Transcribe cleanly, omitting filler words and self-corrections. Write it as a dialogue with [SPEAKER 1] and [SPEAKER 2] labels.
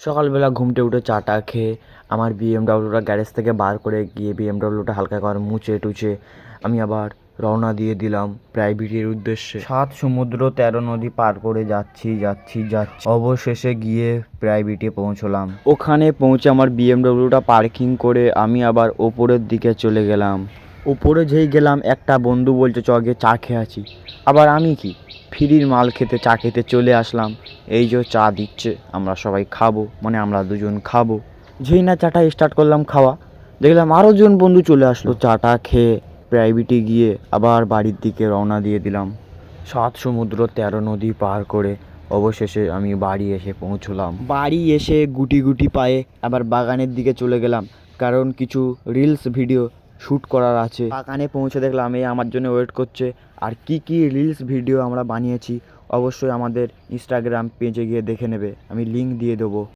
[SPEAKER 1] সকালবেলা ঘুমটে উঠে চাটা খেয়ে আমার বিএমডাব্লিউটা গ্যারেজ থেকে বার করে গিয়ে বিএমডাব্লিউটা হালকা করে মুছে টুছে আমি আবার রওনা দিয়ে দিলাম প্রাইভেটের উদ্দেশ্যে। 7 সমুদ্র 13 নদী পার করে যাচ্ছি অবশেষে গিয়ে প্রাইভেটে পৌঁছলাম। ওখানে পৌঁছে আমার বিএমডাব্লিউটা পার্কিং করে আমি আবার ওপরের দিকে চলে গেলাম। ওপরে যেই গেলাম একটা বন্ধু বলছে চ গিয়ে চা খেয়ে আছি। আবার আমি কি ফ্রির মাল খেতে চা খেতে চলে আসলাম। এই যে চা দিচ্ছে আমরা সবাই খাবো, মানে আমরা দুজন খাবো। যেই না চাটা স্টার্ট করলাম খাওয়া, দেখলাম আরও জন বন্ধু চলে আসলো। চাটা খেয়ে প্রাইভেটে গিয়ে আবার বাড়ির দিকে রওনা দিয়ে দিলাম। 7 সমুদ্র 13 নদী পার করে অবশেষে আমি বাড়ি এসে পৌঁছলাম। বাড়ি এসে গুটি গুটি পায়ে আবার বাগানের দিকে চলে গেলাম, কারণ কিছু রিলস ভিডিও শ্যুট করার আছে। বাগানে পৌঁছে দেখলাম এই আমার জন্য ওয়েট করছে। আর কি কি রিলস ভিডিও আমরা বানিয়েছি অবশ্যই আমাদের ইনস্টাগ্রাম পেজে গিয়ে দেখে নেবে, আমি লিঙ্ক দিয়ে দেবো।